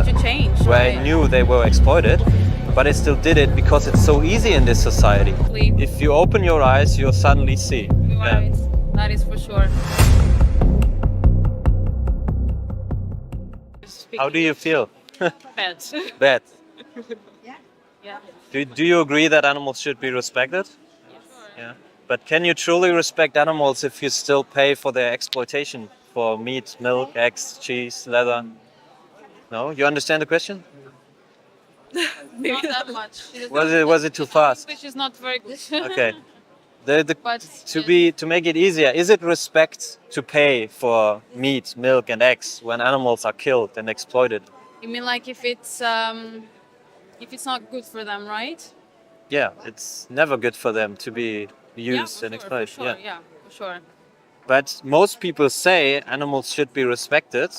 did you change? where I knew they were exploited, but I still did it because it's so easy in this society. If you open your eyes, you'll suddenly see. Right. That is for sure. How do you feel? Bad. Bad. Yeah. Do you agree that animals should be respected? Yeah. But can you truly respect animals if you still pay for their exploitation for meat, milk, eggs, cheese, leather? No? You understand the question? Not that much. Was it too fast? Which is not very good. Okay. But To make it easier, is it respect to pay for meat, milk, and eggs when animals are killed and exploited? you mean like if it's not good for them, right? Yeah, it's never good for them to be used and exploited. For sure, yeah, for sure. But most people say animals should be respected,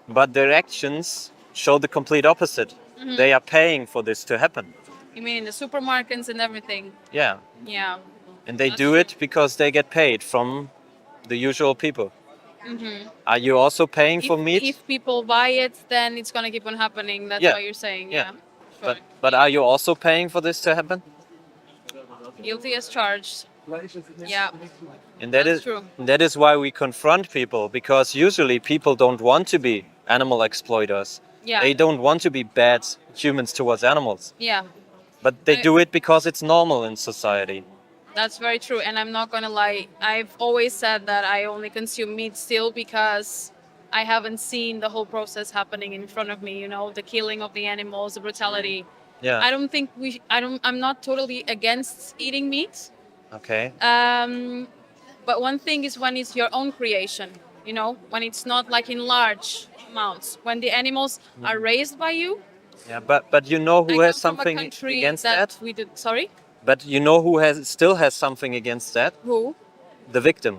but their actions show the complete opposite. They are paying for this to happen. You mean in the supermarkets and everything? Yeah. Yeah. And they That's do true. it because they get paid from the usual people. Are you also paying for meat? If people buy it, then it's gonna keep on happening. That's Yeah. what you're saying. Yeah. Sure. But are you also paying for this to happen? Guilty as charged. Yeah. And That's true. that is why we confront people, because usually people don't want to be animal exploiters. Yeah. They don't want to be bad humans towards animals. Yeah. But they do it because it's normal in society. That's very true. And I'm not gonna lie. I've always said that I only consume meat still because I haven't seen the whole process happening in front of me. You know, the killing of the animals, the brutality. Yeah. I don't think I'm not totally against eating meat. Okay. But one thing is when it's your own creation, you know, when it's not like in large amounts, when the animals are raised by you. Yeah, but you know who I has come from a something country against that? we did. Sorry, But you know who still has something against that? who? The victim,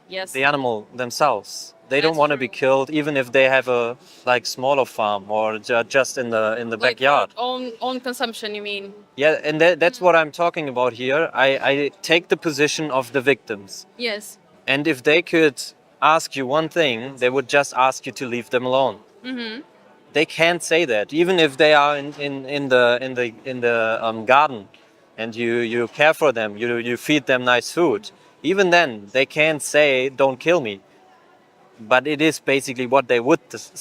Yes. the animal themselves. They don't That's want to true. be killed, even if they have a smaller farm or just in the Like backyard. for own consumption, you mean? Yeah, and that's what I'm talking about here. I take the position of the victims. Yes. And if they could ask you one thing, they would just ask you to leave them alone. They can't say that, even if they are in the garden, and you care for them, you feed them nice food. Even then, they can't say, "Don't kill me." But it is basically what they would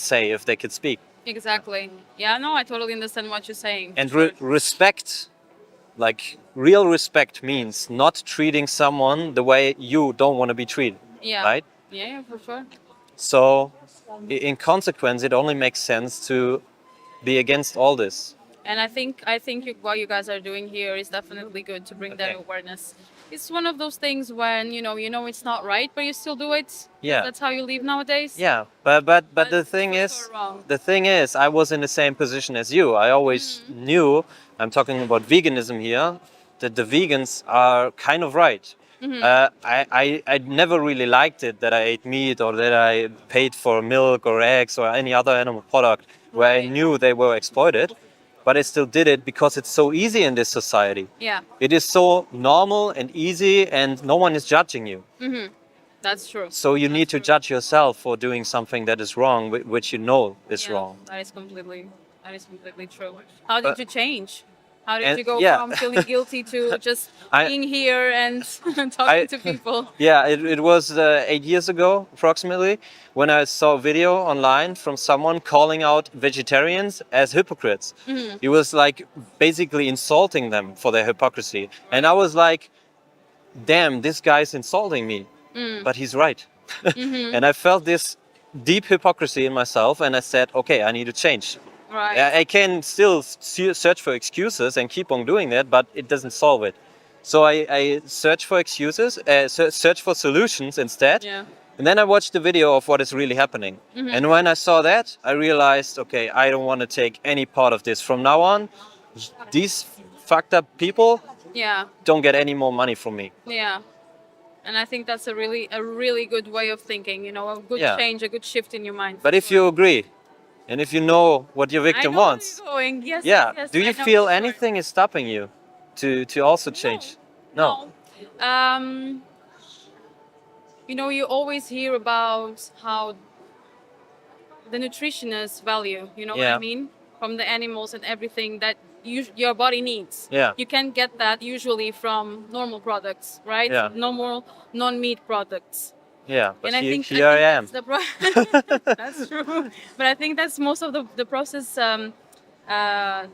say if they could speak. Exactly. Yeah. No, I totally understand what you're saying. And Sure. respect, like real respect, means not treating someone the way you don't want to be treated. Yeah. Right? Yeah, for sure. So, in consequence, it only makes sense to be against all this. And I think what you guys are doing here is definitely good to bring that Okay. awareness. It's one of those things when you know it's not right, but you still do it. Yeah. That's how you live nowadays. Yeah, but the But thing for is, sure wrong. I was in the same position as you. I always knew, I'm talking about veganism here, that the vegans are kind of right. I never really liked it that I ate meat or that I paid for milk or eggs or any other animal product where I Right. knew they were exploited, but I still did it because it's so easy in this society. Yeah, It is so normal and easy, and no one is judging you. that's true. So you need to judge yourself for doing something that is wrong, which you know is Yeah, wrong. That is completely true. How did But- you change? How did and- you go yeah. from feeling guilty to just I- being here and talking to people? Yeah, it was 8 years ago, approximately, when I saw a video online from someone calling out vegetarians as hypocrites. He was like basically insulting them for their hypocrisy. And I was like, damn, this guy's insulting me. But he's right. And I felt this deep hypocrisy in myself, and I said, okay, I need to change. Right. I can still search for excuses and keep on doing that, but it doesn't solve it. So I search for excuses, search for solutions instead. Yeah. And then I watched the video of what is really happening. And when I saw that, I realized, okay, I don't want to take any part of this. From now on, these fucked up people Yeah. don't get any more money from me. Yeah. And I think that's a really good way of thinking, you know, a good Yeah. change, a good shift in your mind. But if you agree, and if you know what your I victim know where wants, you're going. Yes, yeah, yes, do I you know feel for sure. anything is stopping you to also change? No. You know, you always hear about the nutritionist value. You know what Yeah. I mean? From the animals and everything that your body needs. Yeah. You can get that usually from normal products, right? Yeah. Normal non-meat products. Yeah, but And I think here I am. that's the that's true. But I think that's most of the process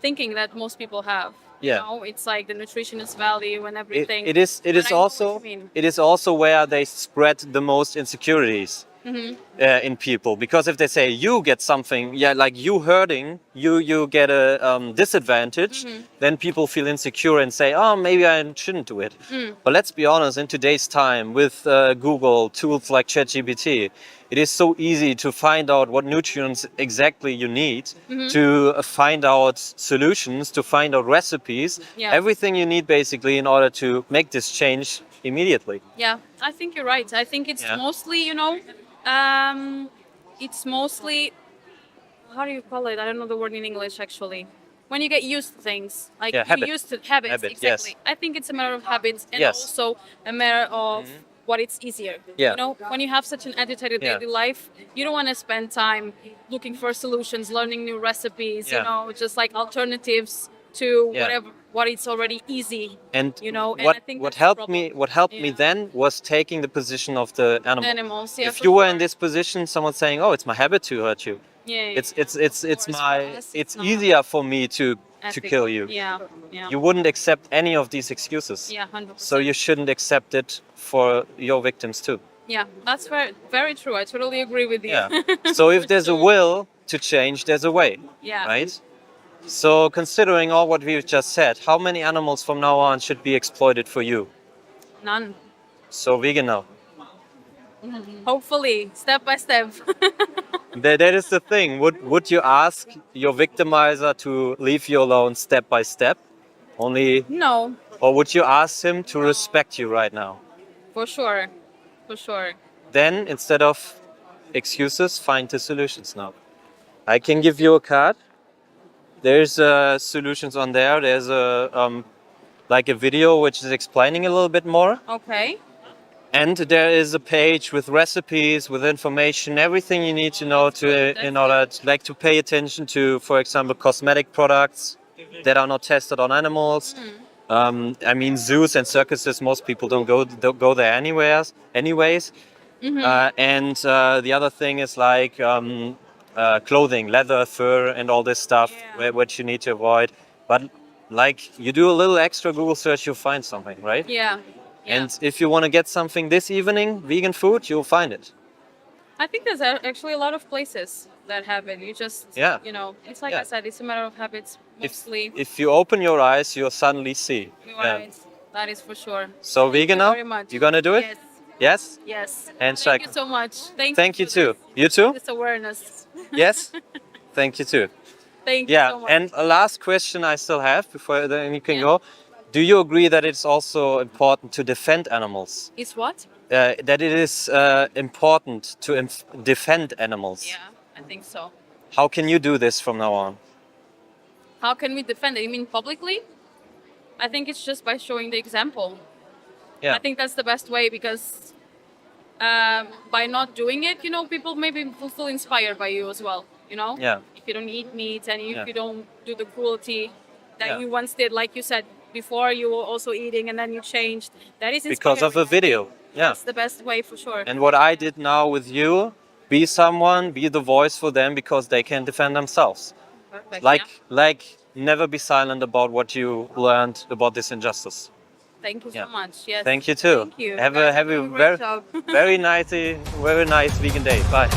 thinking that most people have. Yeah. You know, it's like the nutritionist value and everything. It is But I know what you mean. it is also where they spread the most insecurities in people, because if they say you get something, like you hurting, you get a disadvantage, then people feel insecure and say, oh, maybe I shouldn't do it. But let's be honest, in today's time with Google tools like ChatGPT, it is so easy to find out what nutrients exactly you need, to find out solutions, to find out recipes, Yeah. everything you need basically in order to make this change immediately. Yeah, I think you're right. I think it's Yeah. mostly, you know, it's mostly, how do you call it? I don't know the word in English actually. When you get used to things, like Yeah, you're habit. used to habits, Habit, exactly. yes. I think it's a matter of habits and Yes. also a matter of what it's easier. Yeah. You know, when you have such an agitated Yeah. daily life, you don't want to spend time looking for solutions, learning new recipes, you Yeah. know, just like alternatives to Yeah. whatever what is already easy. And You know, and what I think what that's the helped problem. me what helped me Yeah. then was taking the position of the animal. Animals, yeah. If for you were sure. in this position, someone saying, "Oh, it's my habit to hurt you," Yeah, it's course, for my us, it's it's not easier for me to ethical. kill you. Yeah, yeah. You wouldn't accept any of these excuses. Yeah, 100%. So you shouldn't accept it for your victims too. Yeah, that's very, very true. I totally agree with you. Yeah. So if there's a will to change, there's a way. Yeah. Right? So considering all what we've just said, how many animals from now on should be exploited for you? None. So vegan now. Hopefully, step by step. That is the thing. Would you ask your victimizer to leave you alone step by step? Only, No, or would you ask him to respect you right now? for sure. For sure. Then instead of excuses, find the solutions now. I can give you a card. There's solutions on there. There's a like a video which is explaining a little bit more. Okay. And there is a page with recipes, with information, everything you need to know in order to, like, to pay attention to, for example, cosmetic products that are not tested on animals. I mean, zoos and circuses, most people don't go there anyways. And the other thing is like clothing, leather, fur, and all this stuff, which you need to avoid. But like, you do a little extra Google search, you'll find something, right? Yeah. Yeah. And if you want to get something this evening, vegan food, you'll find it. I think there's actually a lot of places that have it. You just, Yeah. you know, it's like Yeah. I said, it's a matter of habits mostly. If you open your eyes, you'll suddenly see. You're Yeah. right. That is for sure. So vegan you now? very much. You gonna do it? Yes. Yes? Yes. Handshake. Thank you so much. Thank you for too. You too? This awareness. Yes? Thank you too. Thank you Yeah, so much. and a last question I still have before then you can go. Do you agree that it's also important to defend animals? Is what? That it is important to defend animals? Yeah, I think so. How can you do this from now on? How can we defend it? You mean publicly? I think it's just by showing the example. Yeah. I think that's the best way because by not doing it, you know, people maybe will feel inspired by you as well, you know? Yeah. If you don't eat meat and if Yeah. you don't do the cruelty that Yeah. you once did, like you said, before you were also eating and then you changed, that is Because of a inspiring. video. Yeah. That's the best way for sure. And what I did now with you, be someone, be the voice for them because they can defend themselves. Perfect, Like never be silent about what you learned about this injustice. Thank you Yeah. so much. Yes. Thank you too. Thank you. Have Guys, a you're doing a very great job. very nice vegan day. Bye.